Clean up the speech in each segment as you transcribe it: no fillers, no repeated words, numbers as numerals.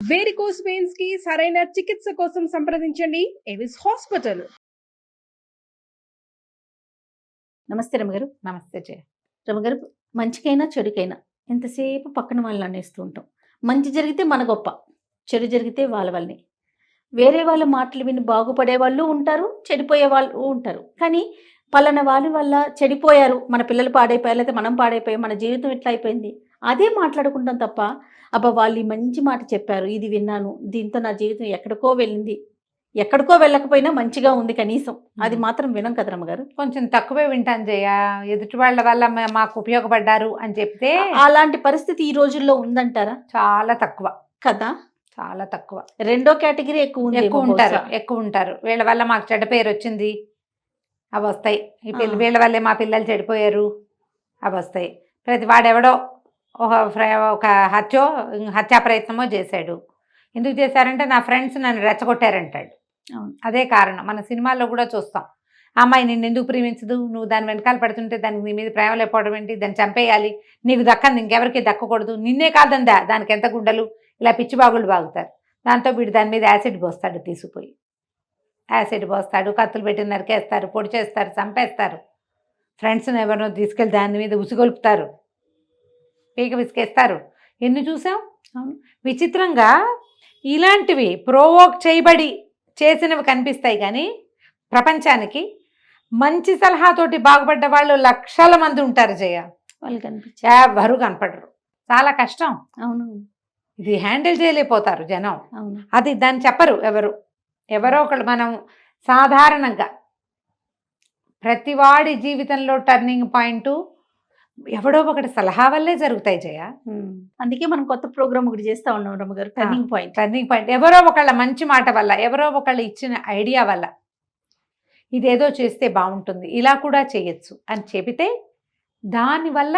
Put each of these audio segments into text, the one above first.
Varicose veins కి సరైన చికిత్స కోసం సంప్రదించండి ఎవిస్ హాస్పిటల్. నమస్తే రమగారు. నమస్తే జయ. రమగారు, మంచికైనా చెడుకైనా ఎంతసేపు పక్కన వాళ్ళని అనేస్తూ ఉంటాం. మంచి జరిగితే మన గొప్ప, చెడు జరిగితే వాళ్ళ వల్లనే. వేరే వాళ్ళ మాటలు విని బాగుపడే వాళ్ళు ఉంటారు, చెడిపోయే వాళ్ళు ఉంటారు. కానీ పలానా వాళ్ళ వల్ల చెడిపోయారు, మన పిల్లలు పాడైపోయారు, లేకపోతే మనం పాడైపోయాం, మన జీవితం ఇట్లా అయిపోయింది, అదే మాట్లాడుకుంటాం తప్ప అబ్బా వాళ్ళు ఈ మంచి మాట చెప్పారు, ఇది విన్నాను, దీంతో నా జీవితం ఎక్కడికో వెళ్ళింది, ఎక్కడికో వెళ్ళకపోయినా మంచిగా ఉంది కనీసం, అది మాత్రం వినం కదా రమ్మగారు. కొంచెం తక్కువే వింటాను జయ. ఎదుటి వాళ్ళ వల్ల మాకు ఉపయోగపడ్డారు అని చెప్తే అలాంటి పరిస్థితి ఈ రోజుల్లో ఉందంటారా? చాలా తక్కువ కదా, చాలా తక్కువ. రెండో కేటగిరీ ఎక్కువ ఉంటారు. వీళ్ళ వల్ల మాకు చెడ్డ పేరు వచ్చింది, అవి వస్తాయి. వీళ్ళ వల్లే మా పిల్లలు చెడిపోయారు, అవి వస్తాయి. ప్రతి వాడెవడో ఒక హత్యా ప్రయత్నమో చేశాడు. ఎందుకు చేశారంటే నా ఫ్రెండ్స్ నన్ను రెచ్చగొట్టారంటాడు. అదే కారణం. మన సినిమాల్లో కూడా చూస్తాం. అమ్మాయి నిన్ను ఎందుకు ప్రేమించదు, నువ్వు దాని వెనకాల పడుతుంటే దానికి నీ మీద ప్రేమ లేకపోవడం ఏంటి, దాన్ని చంపేయాలి, నీకు దక్కంది ఇంకెవరికి దక్కకూడదు, నిన్నే కాదందా దానికి ఎంత గుండెలు, ఇలా పిచ్చిబాగుళ్ళు బాగుతారు. దాంతో వీడు దాని మీద యాసిడ్ పోస్తాడు, తీసుకుపోయి యాసిడ్ పోస్తాడు, కత్తులు పెట్టి నరికేస్తారు, పొడి చేస్తారు, చంపేస్తారు. ఫ్రెండ్స్ని ఎవరినో తీసుకెళ్ళి దాని మీద ఉసిగొలుపుతారు, పీక విసికేస్తారు. ఎన్ని చూసాం. విచిత్రంగా ఇలాంటివి ప్రోవోక్ చేయబడి చేసినవి కనిపిస్తాయి. కానీ ప్రపంచానికి మంచి సలహాతోటి బాగుపడ్డ వాళ్ళు లక్షల మంది ఉంటారు జయ. వాళ్ళు కనిపించే ఎవరు కనపడరు, చాలా కష్టం. అవును, ఇది హ్యాండిల్ చేయలేకపోతారు జనం. అవును, అది దాన్ని చెప్పరు ఎవరో ఒకళ్ళు. మనం సాధారణంగా ప్రతివాడి జీవితంలో టర్నింగ్ పాయింట్ ఎవడో ఒకటి సలహా వల్లే జరుగుతాయి జయ. అందుకే మనం కొత్త ప్రోగ్రామ్ ఒకటి చేస్తా ఉన్నాం రమ్మగారు, టర్నింగ్ పాయింట్. ఎవరో ఒకళ్ళ మంచి మాట వల్ల, ఎవరో ఒకళ్ళు ఇచ్చిన ఐడియా వల్ల, ఇదేదో చేస్తే బాగుంటుంది, ఇలా కూడా చేయొచ్చు అని చెబితే దానివల్ల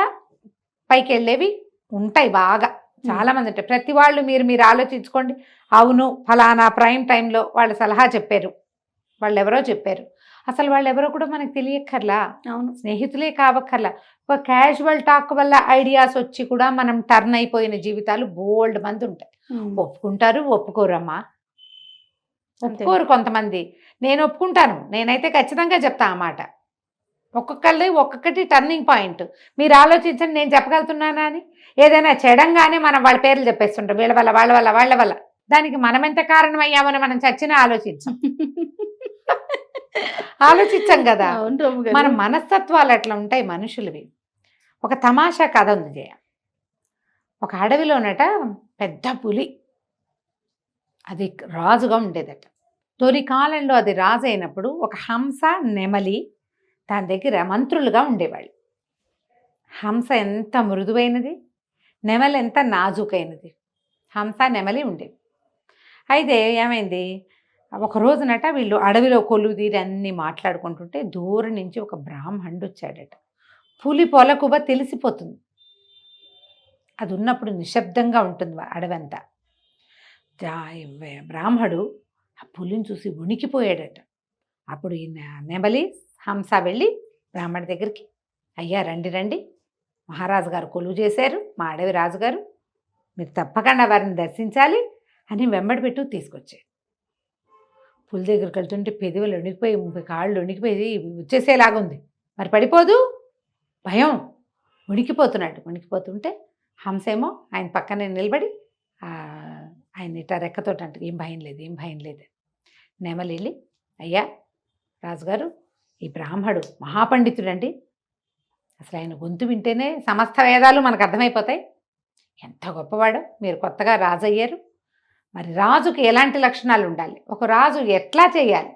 పైకి వెళ్ళేవి ఉంటాయి బాగా. చాలామంది ఉంటాయి. ప్రతి వాళ్ళు మీరు ఆలోచించుకోండి. అవును ఫలానా ప్రైమ్ టైంలో వాళ్ళ సలహా చెప్పారు, వాళ్ళు ఎవరో చెప్పారు, అసలు వాళ్ళు ఎవరో కూడా మనకు తెలియక్కర్లా. అవును, స్నేహితులే కావక్కర్లా. ఒక క్యాజువల్ టాక్ వల్ల ఐడియాస్ వచ్చి కూడా మనం టర్న్ అయిపోయిన జీవితాలు బోల్డ్ మంది ఉంటాయి. ఒప్పుకుంటారు, ఒప్పుకోరమ్మా, ఒప్పుకోరు కొంతమంది. నేను ఒప్పుకుంటాను, నేనైతే ఖచ్చితంగా చెప్తా ఆ మాట. ఒక్కొక్కటి టర్నింగ్ పాయింట్. మీరు ఆలోచించండి, నేను చెప్పగలుగుతున్నానా అని. ఏదైనా చెడంగానే మనం వాళ్ళ పేర్లు చెప్పేస్తుంటాం, వీళ్ళ వల్ల వాళ్ళ వల్ల. దానికి మనం ఎంత కారణం అయ్యామని మనం చచ్చినా ఆలోచించాం కదా. మన మనస్తత్వాలు అట్లా ఉంటాయి మనుషులవి. ఒక తమాషా కథ ఉంది జయ. ఒక అడవిలోనట పెద్ద పులి, అది రాజుగా ఉండేదట. తొలి కాలంలో అది రాజు అయినప్పుడు ఒక హంస, నెమలి దాని దగ్గర మంత్రులుగా ఉండేవాళ్ళు. హంస ఎంత మృదువైనది, నెమలి ఎంత నాజుకైనది. హంస నెమలి ఉండేవి. అయితే ఏమైంది, ఒక రోజునట వీళ్ళు అడవిలో కొలువు తీరి అన్నీ మాట్లాడుకుంటుంటే దూరం నుంచి ఒక బ్రాహ్మణుడు వచ్చాడట. పులి పొలకుబ తెలిసిపోతుంది, అది ఉన్నప్పుడు నిశ్శబ్దంగా ఉంటుంది అడవంతా. బ్రాహ్మడు ఆ పులిని చూసి ఉనికిపోయాడట. అప్పుడు ఈ నెమలి, హంస వెళ్ళి బ్రాహ్మడి దగ్గరికి, అయ్యా రండి, మహారాజు గారు కొలువు చేశారు, మా అడవి రాజుగారు, మీరు తప్పకుండా వారిని దర్శించాలి అని వెంబడి పెట్టు తీసుకొచ్చాడు. పులి దగ్గరికి వెళ్తుంటే పెదవులు వణికిపోయి, కాళ్ళు వణికిపోయి వచ్చేసేలాగా ఉంది. మరి పడిపోదు, భయం, వణికిపోతుంటే హంసేమో ఆయన పక్కనే నిలబడి ఆయన ఇట్లా రెక్కతోటి అంటే ఏం భయం లేదు. నెమలి వెళ్ళి, అయ్యా రాజుగారు, ఈ బ్రాహ్మడు మహాపండితుడండి, అసలు ఆయన గొంతు వింటేనే సమస్త వేదాలు మనకు అర్థమైపోతాయి, ఎంత గొప్పవాడో, మీరు కొత్తగా రాజు అయ్యారు, మరి రాజుకి ఎలాంటి లక్షణాలు ఉండాలి, ఒక రాజు ఎట్లా చేయాలి,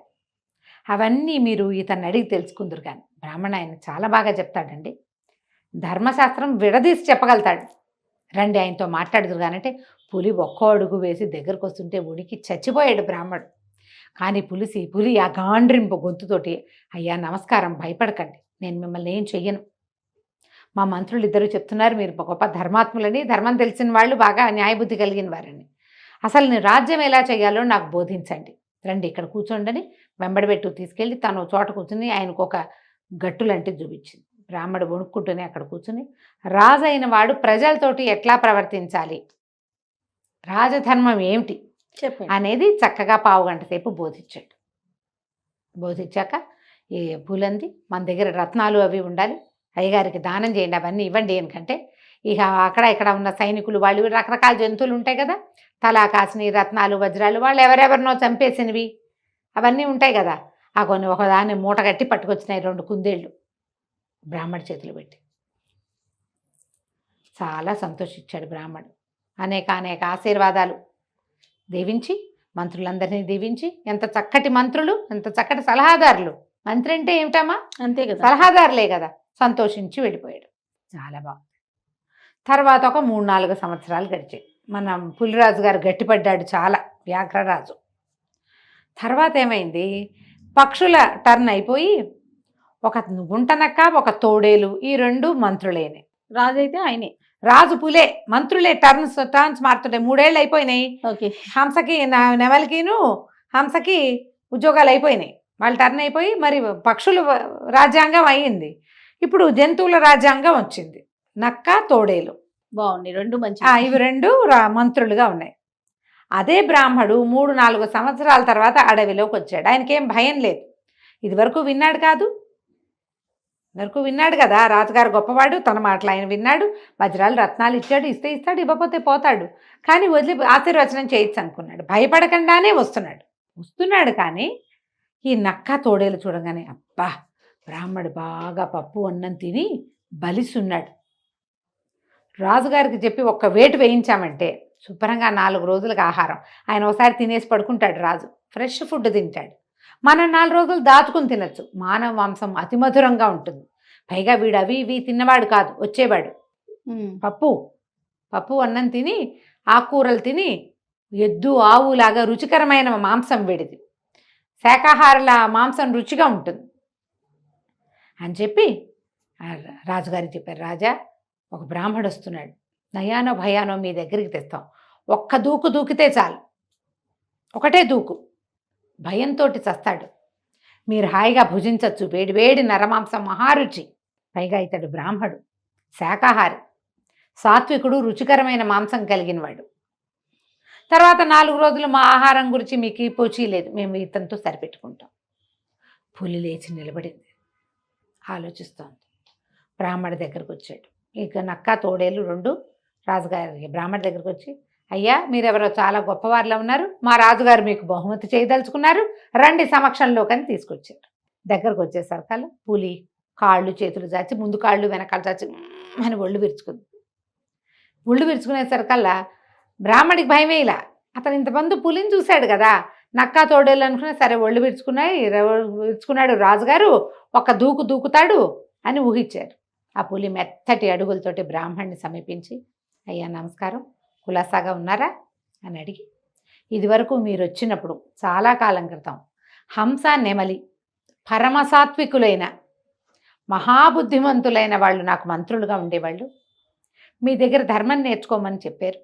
అవన్నీ మీరు ఇతన్ని అడిగి తెలుసుకుందరు. కానీ బ్రాహ్మణ ఆయన చాలా బాగా చెప్తాడండి, ధర్మశాస్త్రం విడదీసి చెప్పగలుగుతాడు, రండి ఆయనతో మాట్లాడుదురు. కానంటే పులి ఒక్కో అడుగు వేసి దగ్గరకు వస్తుంటే ఉనికి చచ్చిపోయాడు బ్రాహ్మడు. కానీ పులి ఆ గాండ్రింపు గొంతుతోటి, అయ్యా నమస్కారం, భయపడకండి, నేను మిమ్మల్ని ఏం చెయ్యను, మా మంత్రులు ఇద్దరు చెప్తున్నారు మీరు గొప్ప ధర్మాత్ములని, ధర్మం తెలిసిన వాళ్ళు, బాగా న్యాయబుద్ధి కలిగిన వారని, అసలు నేను రాజ్యం ఎలా చేయాలో నాకు బోధించండి, రండి ఇక్కడ కూర్చోండి వెంబడబెట్టు తీసుకెళ్ళి తను చోట కూర్చుని ఆయనకు ఒక గట్టు లాంటిది చూపించింది. బ్రాహ్మడు వణుక్కుంటూనే అక్కడ కూర్చుని, రాజు అయిన వాడు ప్రజలతోటి ఎట్లా ప్రవర్తించాలి, రాజధర్మం ఏమిటి చెప్పండి. అనేది చక్కగా పావుగంట సేపు బోధించాడు. బోధించాక ఈ పూలంది మన దగ్గర రత్నాలు అవి ఉండాలి, అయ్యగారికి దానం చేయండి, అవన్నీ ఇవ్వండి. ఎందుకంటే ఇక అక్కడ ఇక్కడ ఉన్న సైనికులు వాళ్ళు రకరకాల జంతువులు ఉంటాయి కదా, తలా కాసిని రత్నాలు వజ్రాలు వాళ్ళు ఎవరెవరినో చంపేసినవి అవన్నీ ఉంటాయి కదా, ఆ కొన్ని ఒకదాన్ని మూట కట్టి పట్టుకొచ్చినాయి 2 కుందేళ్ళు బ్రాహ్మడి చేతులు పెట్టి. చాలా సంతోషించాడు బ్రాహ్మడు. అనేక ఆశీర్వాదాలు దీవించి మంత్రులందరినీ దీవించి, ఎంత చక్కటి మంత్రులు, ఎంత చక్కటి సలహాదారులు. మంత్రి అంటే ఏమిటమ్మా, అంతే కదా, సలహాదారులే కదా. సంతోషించి వెళ్ళిపోయాడు. చాలా బాగుంది. తర్వాత ఒక 3-4 సంవత్సరాలు గడిచాయి. మన పులిరాజు గారు గట్టిపడ్డాడు చాలా, వ్యాఘ్రరాజు. తర్వాత ఏమైంది, పక్షుల టర్న్ అయిపోయి ఒక గుంటనక్క ఒక తోడేలు ఈ 2 మంత్రులేనే. రాజు అయితే ఆయనే, రాజు పులే, మంత్రులే టర్న్స్ మారుతుంటాయి. 3 ఏళ్ళు అయిపోయినాయి. ఓకే. హంసకి నెమలికిను హంసకి ఉద్యోగాలు అయిపోయినాయి, వాళ్ళు టర్న్ అయిపోయి మరి పక్షుల రాజ్యాంగం అయ్యింది. ఇప్పుడు జంతువుల రాజ్యాంగం వచ్చింది. నక్క తోడేలు బాగుంది, 2 మంచి. ఇవి 2 మంత్రులుగా ఉన్నాయి. అదే బ్రాహ్మడు 3-4 సంవత్సరాల తర్వాత అడవిలోకి వచ్చాడు. ఆయనకేం భయం లేదు. ఇది వరకు విన్నాడు కాదు, వరకు విన్నాడు కదా, రాజుగారు గొప్పవాడు, తన మాటలు ఆయన విన్నాడు, వజ్రాలు రత్నాలు ఇచ్చాడు, ఇస్తే ఇస్తాడు, ఇవ్వకపోతే పోతాడు, కానీ వదిలి ఆశీర్వచనం చేయొచ్చు అనుకున్నాడు. భయపడకుండానే వస్తున్నాడు. కానీ ఈ నక్క తోడేలు చూడగానే అబ్బా, బ్రాహ్మడు బాగా పప్పు అన్నం తిని బలిసున్నాడు. రాజుగారికి చెప్పి ఒక్క వేటు వేయించామంటే శుభ్రంగా 4 రోజులకు ఆహారం. ఆయన ఒకసారి తినేసి పడుకుంటాడు రాజు, ఫ్రెష్ ఫుడ్ తింటాడు. మనం 4 రోజులు దాచుకుని తినచ్చు. మానవ మాంసం అతి మధురంగా ఉంటుంది. పైగా వీడు అవి ఇవి తిన్నవాడు కాదు, వచ్చేవాడు. పప్పు అన్నం తిని ఆకుకూరలు తిని ఎద్దు ఆవులాగా రుచికరమైన మాంసం వీడిది. శాకాహారుల మాంసం రుచిగా ఉంటుంది అని చెప్పి రాజుగారికి చెప్పారు. రాజా, ఒక బ్రాహ్మడు వస్తున్నాడు, నయానో భయానో మీ దగ్గరికి తెస్తాం, ఒక్క దూకు దూకితే చాలు, ఒకటే దూకు, భయంతో చస్తాడు, మీరు హాయిగా భుజించవచ్చు, వేడి నరమాంసం మహారుచి. పైగా ఇతడు బ్రాహ్మడు, శాకాహారి, సాత్వికుడు, రుచికరమైన మాంసం కలిగినవాడు. తర్వాత 4 రోజులు మా ఆహారం గురించి మీకు పోచీ లేదు, మేము ఇతనితో సరిపెట్టుకుంటాం. పులి లేచి నిలబడింది, ఆలోచిస్తోంది. బ్రాహ్మడి దగ్గరకు వచ్చాడు. ఇక నక్క తోడేలు 2 రాజుగారి బ్రాహ్మడి దగ్గరకు వచ్చి, అయ్యా, మీరెవరో చాలా గొప్పవారిలో ఉన్నారు, మా రాజుగారు మీకు బహుమతి చేయదలుచుకున్నారు, రండి సమక్షంలోకని తీసుకొచ్చారు. దగ్గరకు వచ్చేసరికల్లా పులి కాళ్ళు చేతులు చాచి, ముందు కాళ్ళు వెనకాల చాచి అని ఒళ్ళు విరుచుకునేసరికల్లా బ్రాహ్మడికి భయమే. ఇలా అతను ఇంతమంది పులిని చూశాడు కదా, నక్క తోడేళ్ళు అనుకున్నా సరే ఒళ్ళు విరుచుకున్నాడు రాజుగారు, ఒక దూకుతాడు అని ఊహించారు. ఆ పులి మెత్తటి అడుగులతోటి బ్రాహ్మణ్ణి సమీపించి, అయ్యా నమస్కారం, కులాసాగా ఉన్నారా అని అడిగి, ఇదివరకు మీరు వచ్చినప్పుడు చాలా కాలం క్రితం హంస నెమలి పరమసాత్వికులైన మహాబుద్ధిమంతులైన వాళ్ళు నాకు మంత్రులుగా ఉండేవాళ్ళు, మీ దగ్గర ధర్మం నేర్చుకోమని చెప్పారు.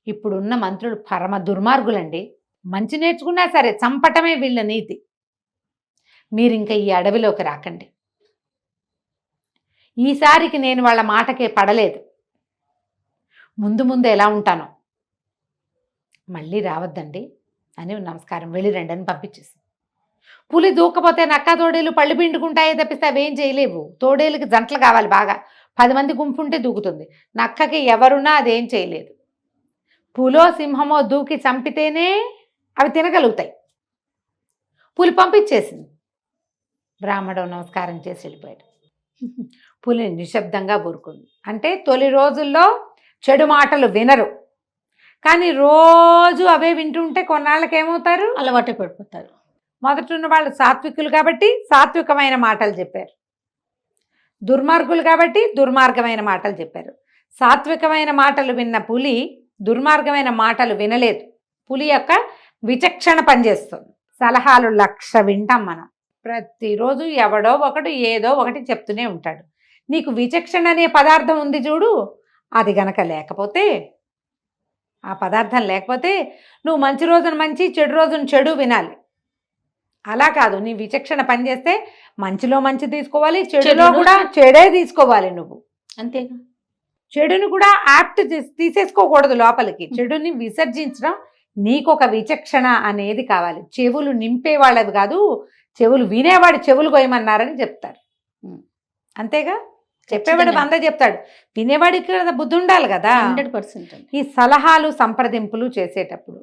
ఇప్పుడున్న మంత్రులు పరమ దుర్మార్గులండి, మంచి నేర్చుకున్నా సరే చంపటమే వీళ్ళ నీతి. మీరు ఇంకా ఈ అడవిలోకి రాకండి, ఈసారికి నేను వాళ్ళ మాటకే పడలేదు, ముందు ఎలా ఉంటానో మళ్ళీ రావద్దండి అని నమస్కారం, వెళ్ళిరండి అని పంపించేసి. పులి దూకపోతే నక్క తోడేలు పళ్ళు పిండుకుంటాయే తప్పిస్తే అవేం చేయలేవు. తోడేలుకి జంటలు కావాలి, బాగా 10 మంది గుంపు ఉంటే దూకుతుంది. నక్కకి ఎవరున్నా అదేం చేయలేదు. పులో సింహమో దూకి చంపితేనే అవి తినగలుగుతాయి. పులి పంపించేసింది. బ్రాహ్మడు నమస్కారం చేసి వెళ్ళిపోయాడు. పులి నిశ్శబ్దంగా బూరుకుంది. అంటే తొలి రోజుల్లో చెడు మాటలు వినరు, కానీ రోజు అవే వింటుంటే కొన్నాళ్ళకి ఏమవుతారు, అలవాటు పడిపోతారు. మొదట ఉన్న వాళ్ళు సాత్వికులు కాబట్టి సాత్వికమైన మాటలు చెప్పారు, దుర్మార్గులు కాబట్టి దుర్మార్గమైన మాటలు చెప్పారు. సాత్వికమైన మాటలు విన్న పులి దుర్మార్గమైన మాటలు వినలేదు. పులి యొక్క విచక్షణ పనిచేస్తుంది. సలహాలు 1,00,000 వింటాం మనం. ప్రతిరోజు ఎవడో ఒకడు ఏదో ఒకటి చెప్తూనే ఉంటాడు. నీకు విచక్షణ అనే పదార్థం ఉంది చూడు, అది గనక లేకపోతే, ఆ పదార్థం లేకపోతే నువ్వు మంచి రోజున మంచి, చెడు రోజున చెడు వినాలి. అలా కాదు, నీ విచక్షణ పనిచేస్తే మంచిలో మంచి తీసుకోవాలి, చెడులో కూడా చెడే తీసుకోవాలి నువ్వు. అంతేగా. చెడుని కూడా యాప్ట్ తీసేసుకోకూడదు లోపలికి. చెడుని విసర్జించడం, నీకొక విచక్షణ అనేది కావాలి. చెవులు నింపే వాళ్ళది కాదు, చెవులు వినేవాడు చెవులు కొయ్యమన్నారని చెప్తారు. అంతేగా, చెప్పేవాడు వంద చెప్తాడు, వినేవాడికి కదా బుద్ధి ఉండాలి కదా. 100% ఈ సలహాలు సంప్రదింపులు చేసేటప్పుడు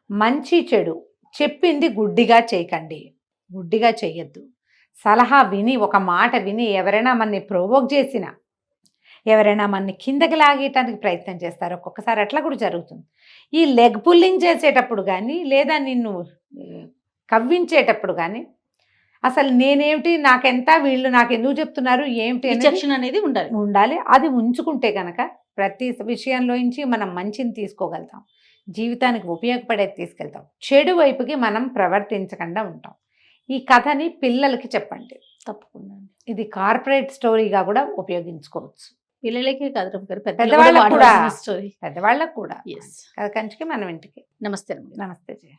మంచి చెడు చెప్పింది గుడ్డిగా చేయకండి, గుడ్డిగా చెయ్యొద్దు. సలహా విని, ఒక మాట విని ఎవరైనా మనని ప్రొవోక్ చేసినా, ఎవరైనా మనని కిందకి లాగేయటానికి ప్రయత్నం చేస్తారు. ఒక్కొక్కసారి అట్లా కూడా జరుగుతుంది. ఈ లెగ్ పుల్లింగ్ చేసేటప్పుడు కానీ, లేదా నిన్ను కవ్వించేటప్పుడు కానీ, అసలు నేనేమిటి, నాకెంత, వీళ్ళు నాకు ఎందుకు చెప్తున్నారు, ఏమిటి విచక్షణ అనేది ఉండాలి. అది ఉంచుకుంటే కనుక ప్రతి విషయంలోంచి మనం మంచిని తీసుకోగలుగుతాం, జీవితానికి ఉపయోగపడేది తీసుకెళ్తాం, చెడు వైపుకి మనం ప్రవర్తించకుండా ఉంటాం. ఈ కథని పిల్లలకి చెప్పండి తప్పకుండా. ఇది కార్పొరేట్ స్టోరీగా కూడా ఉపయోగించుకోవచ్చు. పిల్లలకే కాదు రమ్య గారు, పెద్దవాళ్ళకు కూడా. స్టోరీ. పెద్దవాళ్ళకు కూడా. ఎస్. కథ కంచికి మనం ఇంటికి. నమస్తే. నమస్తే జయ.